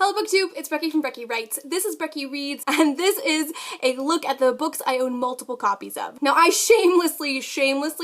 Hello BookTube, it's Becky from Becky Writes. This is Becky Reads, and this is a look at the books I own multiple copies of. Now I shamelessly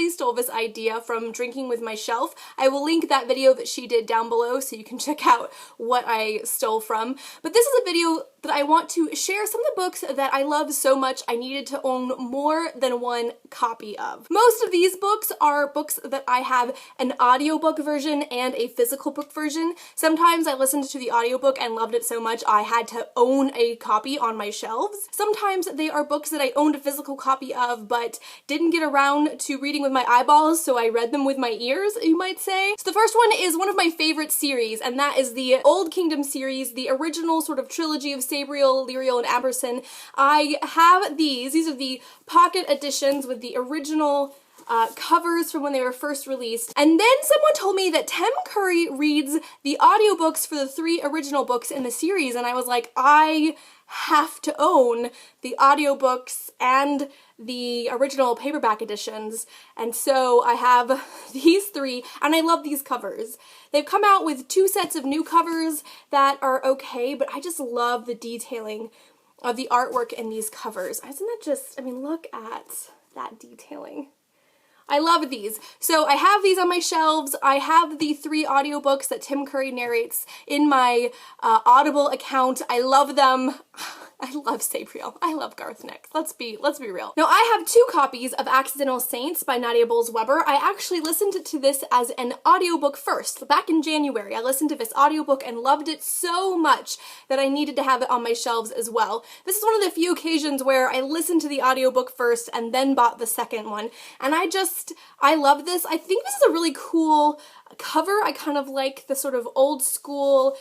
stole this idea from Drinking with My Shelf. I will link that video that she did down below so you can check out what I stole from. But this is a video that I want to share some of the books that I love so much I needed to own more than one copy of. Most of these books are books that I have an audiobook version and a physical book version. Sometimes I listened to the audiobook and loved it so much I had to own a copy on my shelves. Sometimes they are books that I owned a physical copy of but didn't get around to reading with my eyeballs, so I read them with my ears, you might say. So the first one is one of my favorite series, and that is the Old Kingdom series, the original sort of trilogy of Sabriel, Lireal, and Abhorsen. I have these. These are the pocket editions with the original covers from when they were first released. And then someone told me that Tim Curry reads the audiobooks for the 3 original books in the series, and I was like, I have to own the audiobooks and the original paperback editions. And so I have these 3, and I love these covers. They've come out with 2 sets of new covers that are okay, but I just love the detailing of the artwork in these covers. Isn't that just, I mean, look at that detailing. I love these. So I have these on my shelves. I have the 3 audiobooks that Tim Curry narrates in my Audible account. I love them. I love Sabriel. I love Garth next. Let's be real. Now I have 2 copies of Accidental Saints by Nadia Bolz. I actually listened to this as an audiobook first. Back in January, I listened to this audiobook and loved it so much that I needed to have it on my shelves as well. This is one of the few occasions where I listened to the audiobook first and then bought the second one. And I love this. I think this is a really cool cover. I kind of like the sort of old school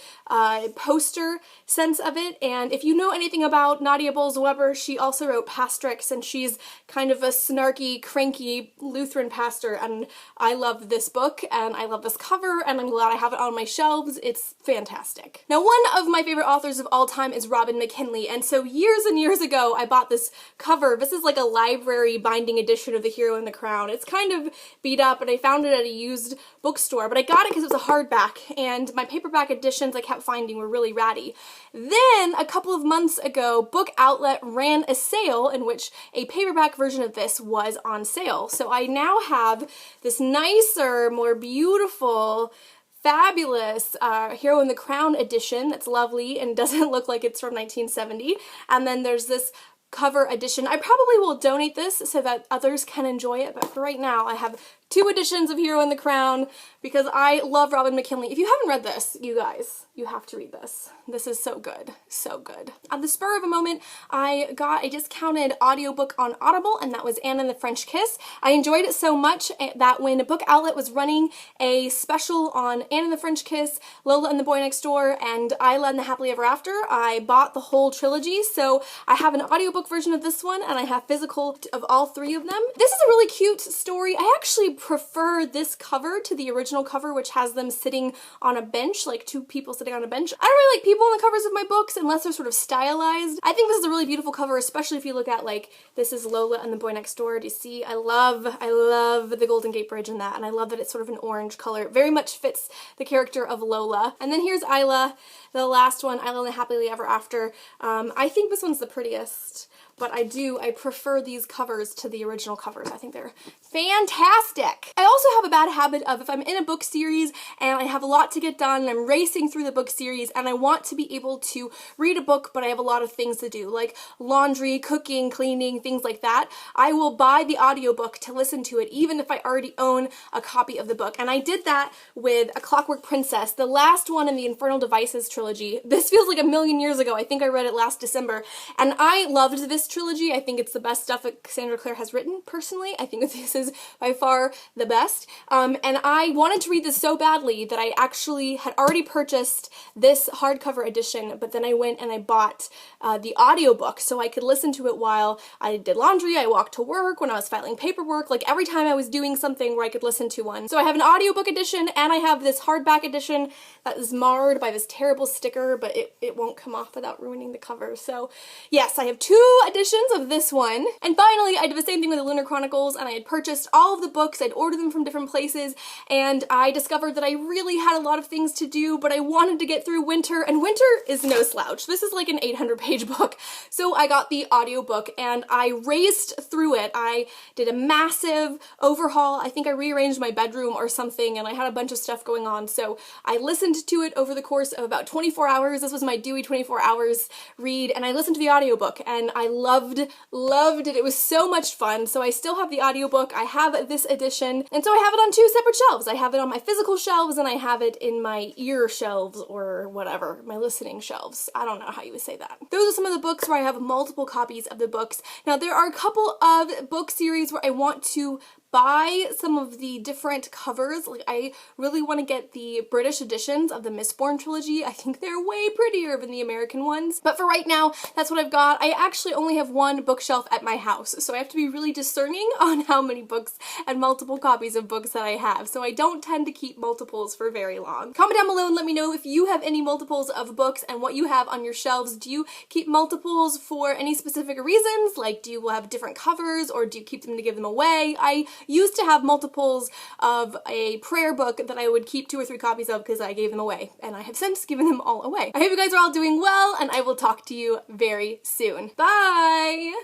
poster sense of it, and if you know anything about Nadia Bolz, she also wrote Pastrix, and she's kind of a snarky, cranky Lutheran pastor, and I love this book, and I love this cover, and I'm glad I have it on my shelves. It's fantastic. Now, one of my favorite authors of all time is McKinley, and so years and years ago, I bought this cover. This is like a library binding edition of The Hero and the Crown. It's kind of beat up, and I found it at a used bookstore, but I got it because it was a hardback, and my paperback editions I kept finding were really ratty. Then, a couple of months ago, Book Outlet ran a sale in which a paperback version of this was on sale. So I now have this nicer, more beautiful, fabulous Hero and the Crown edition that's lovely and doesn't look like it's from 1970. And then there's this cover edition. I probably will donate this so that others can enjoy it, but for right now I have 2 editions of Hero and the Crown because I love McKinley. If you haven't read this, you guys, you have to read this. This is so good, so good. At the spur of a moment, I got a discounted audiobook on Audible, and that was Anne and the French Kiss. I enjoyed it so much that when Book Outlet was running a special on Anne and the French Kiss, Lola and the Boy Next Door, and Isla and the Happily Ever After, I bought the whole trilogy. So I have an audiobook version of this one, and I have physical of all 3 of them. This is a really cute story. I actually prefer this cover to the original cover, which has them sitting on a bench, like 2 people sitting on a bench. I don't really like people on the covers of my books unless they're sort of stylized. I think this is a really beautiful cover, especially if you look at, like, this is Lola and the Boy Next Door. Do you see? I love the Golden Gate Bridge in that, and I love that it's sort of an orange color. It very much fits the character of Lola. And then here's Isla, the last one, Isla and the Happily Ever After. I think this one's the prettiest, but I prefer these covers to the original covers. I think they're fantastic. I also have a bad habit of, if I'm in a book series and I have a lot to get done and I'm racing through the book series and I want to be able to read a book but I have a lot of things to do, like laundry, cooking, cleaning, things like that, I will buy the audiobook to listen to it even if I already own a copy of the book. And I did that with A Clockwork Princess, the last one in the Infernal Devices trilogy. This feels like a million years ago. I think I read it last December, and I loved this trilogy. I think it's the best stuff that Cassandra Clare has written, personally. I think this is by far the best. And I wanted to read this so badly that I actually had already purchased this hardcover edition, but then I went and I bought the audiobook so I could listen to it while I did laundry, I walked to work, when I was filing paperwork, like every time I was doing something where I could listen to one. So I have an audiobook edition and I have this hardback edition that is marred by this terrible sticker, but it won't come off without ruining the cover. So yes, I have 2 editions editions of this one. And finally, I did the same thing with the Lunar Chronicles, and I had purchased all of the books. I'd ordered them from different places, and I discovered that I really had a lot of things to do, but I wanted to get through winter, and winter is no slouch. This is like an 800-page book. So I got the audiobook, and I raced through it. I did a massive overhaul. I think I rearranged my bedroom or something, and I had a bunch of stuff going on. So I listened to it over the course of about 24 hours. This was my Dewey 24 hours read, and I listened to the audiobook, and I loved it. It was so much fun. So I still have the audiobook. I have this edition, and so I have it on 2 separate shelves. I have it on my physical shelves, and I have it in my ear shelves, or whatever, my listening shelves. I don't know how you would say that. Those are some of the books where I have multiple copies of the books. Now, there are a couple of book series where I want to buy some of the different covers. Like, I really want to get the British editions of the Mistborn trilogy. I think they're way prettier than the American ones. But for right now, that's what I've got. I actually only have 1 bookshelf at my house, so I have to be really discerning on how many books and multiple copies of books that I have. So I don't tend to keep multiples for very long. Comment down below and let me know if you have any multiples of books and what you have on your shelves. Do you keep multiples for any specific reasons? Like, do you have different covers, or do you keep them to give them away? I used to have multiples of a prayer book that I would keep 2 or 3 copies of because I gave them away, and I have since given them all away. I hope you guys are all doing well, and I will talk to you very soon. Bye!